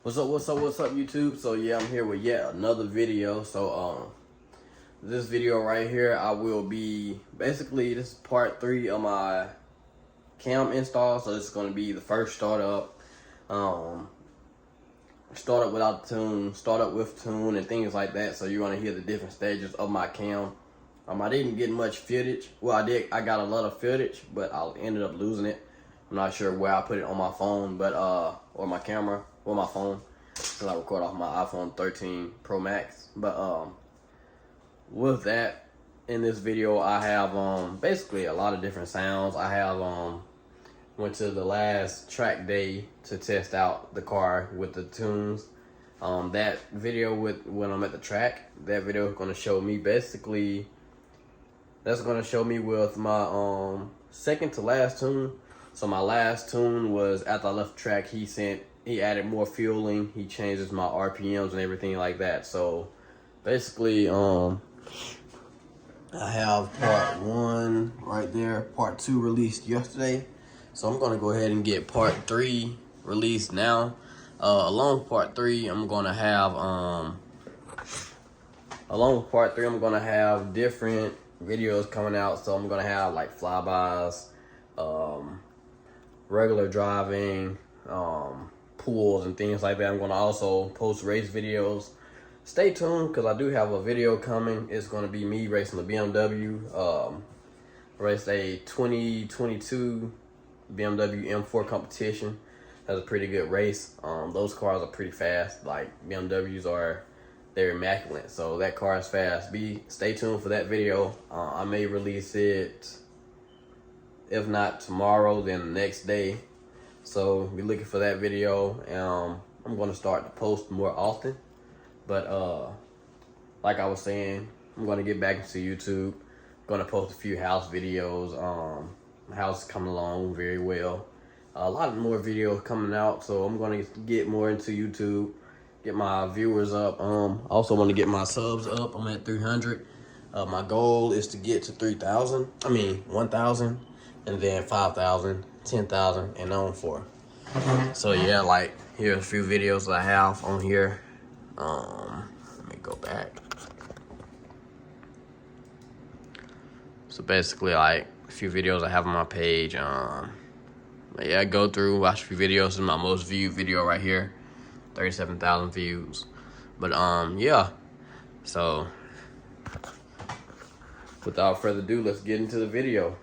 What's up, YouTube? So yeah, I'm here with yet another video. So this video right here, I will be basically, this is part 3 of my cam install. So this is gonna be the first startup. Startup without tune, startup with tune, and things like that. So you're gonna hear the different stages of my cam. I didn't get much footage. Well, I got a lot of footage, but I ended up losing it. I'm not sure where I put it on my phone, but or my camera or my phone, because I record off my iPhone 13 Pro Max. But with that, in this video, I have basically a lot of different sounds. I have went to the last track day to test out the car with the tunes. That video with when I'm at the track, that video is going to show me basically. That's going to show me with my second to last tune. So my last tune was after I left the track. He added more fueling. He changes my RPMs and everything like that. So basically, I have part 1 right there. Part 2 released yesterday. So I'm gonna go ahead and get part 3 released now. Along with part 3, I'm gonna have different videos coming out. So I'm gonna have like flybys, regular driving, pools and things like that. I'm gonna also post race videos. Stay tuned, because I do have a video coming. It's gonna be me racing the BMW. Raced a 2022 BMW M4 competition. That's a pretty good race. Those cars are pretty fast. Like BMWs they're immaculate. So that car is fast. Stay tuned for that video. I may release it, if not tomorrow, then the next day. So be looking for that video. I'm gonna start to post more often. But like I was saying, I'm gonna get back into YouTube. I'm gonna post a few house videos. House is coming along very well. A lot more videos coming out, so I'm gonna get more into YouTube, get my viewers up. Also want to get my subs up. I'm at 300. My goal is to get to 1,000, and then 5,000, 10,000, and on for. So yeah, like here's a few videos that I have on here. Let me go back. So basically, like a few videos I have on my page. Yeah, go through, watch a few videos. This is my most viewed video right here, 37,000 views. But yeah. So without further ado, let's get into the video.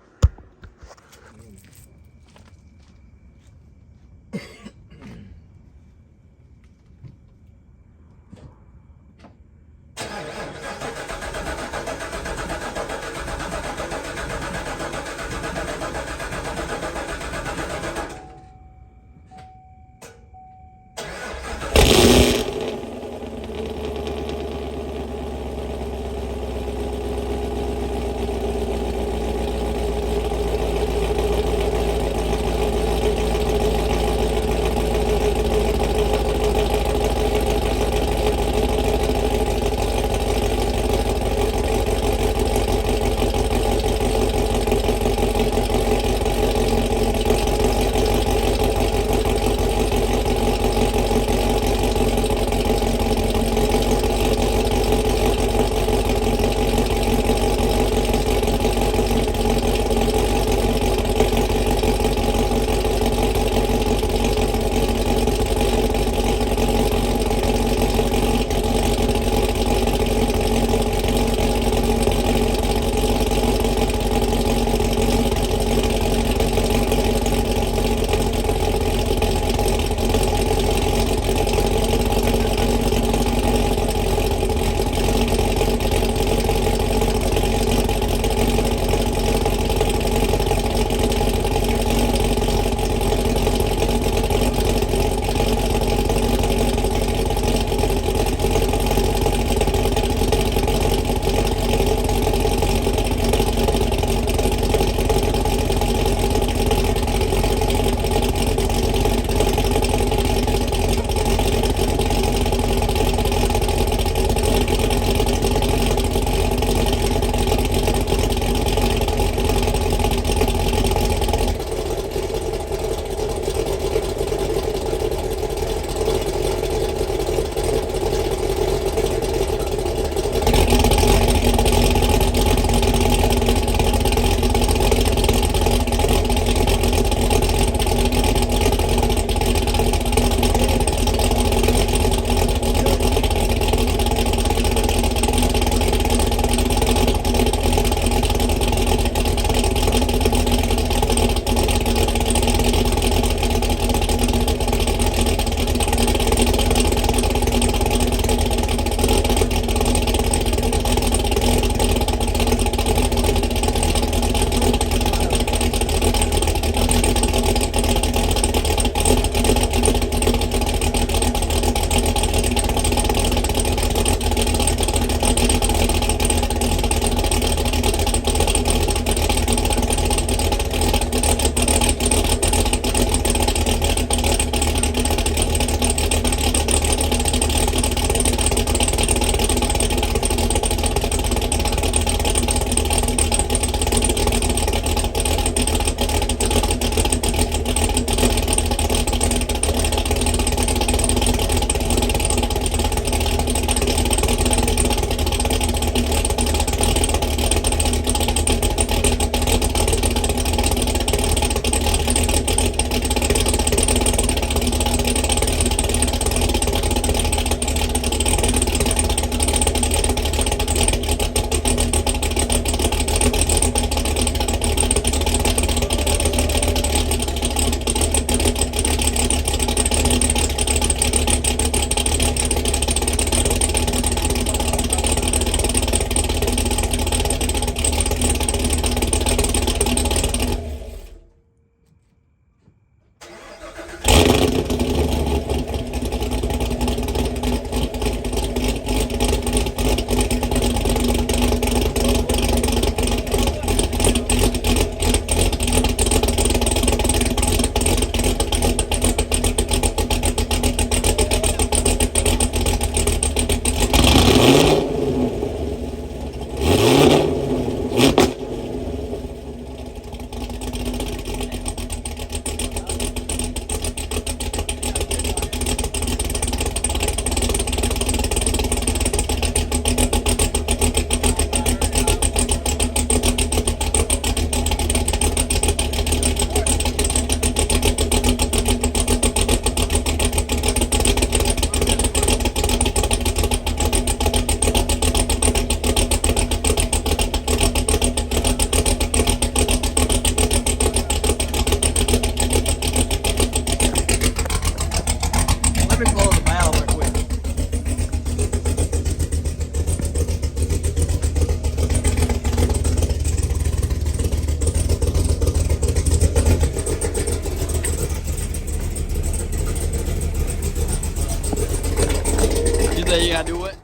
say you gotta do what?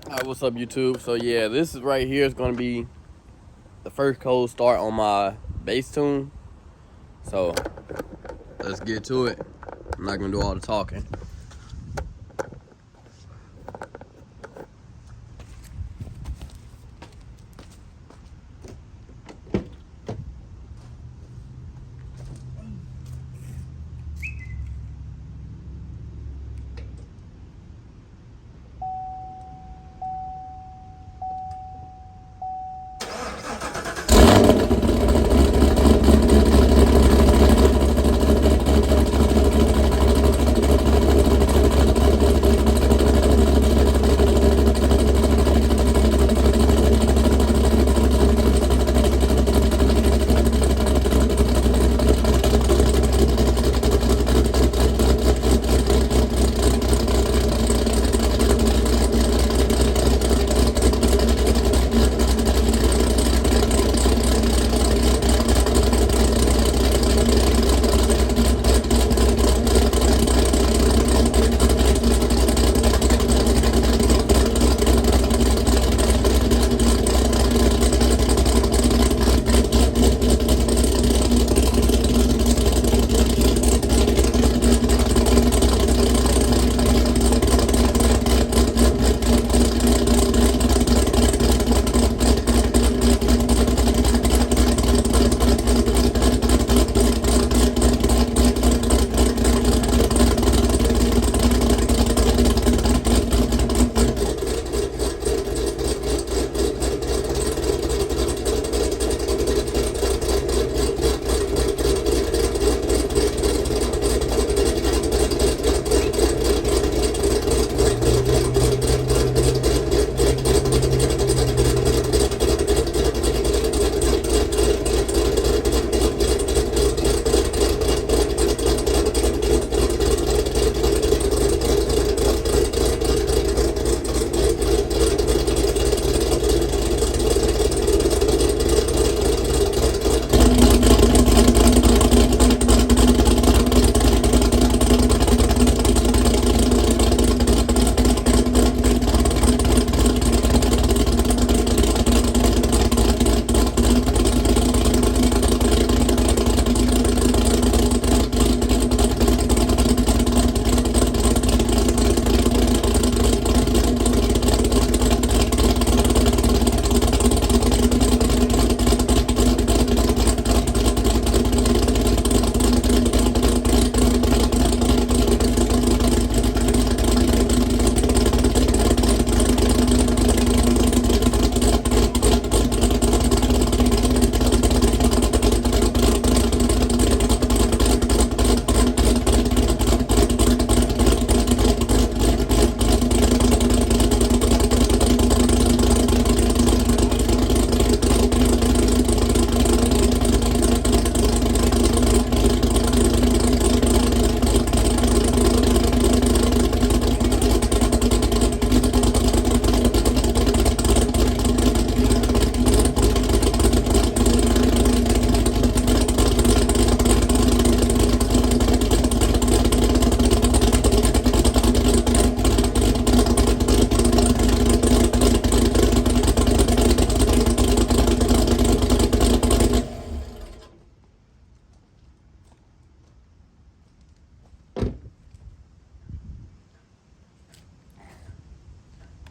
Alright, what's up YouTube? So yeah, this is right here is gonna be the first cold start on my bass tune. So let's get to it. I'm not gonna do all the talking.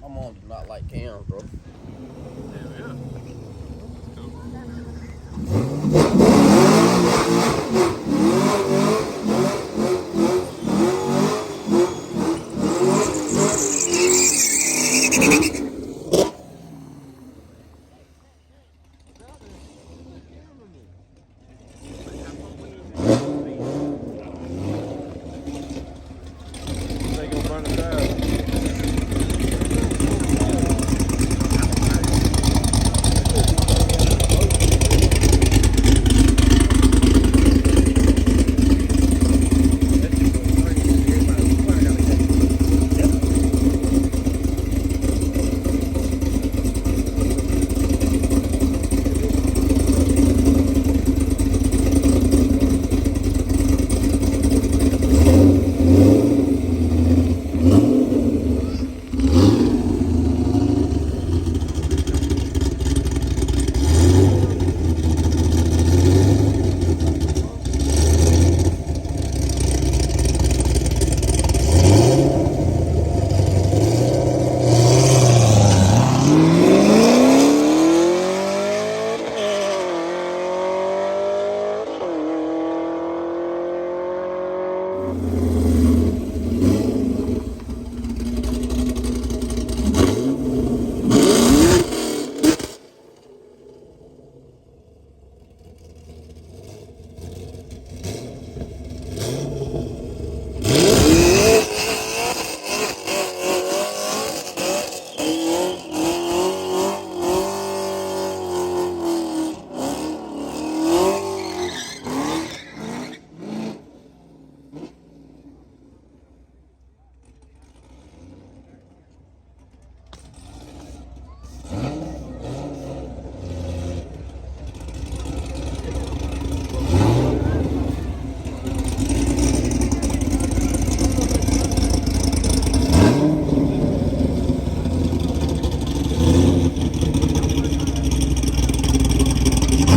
My mom does not like cams, bro. Yeah.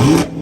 Yeah.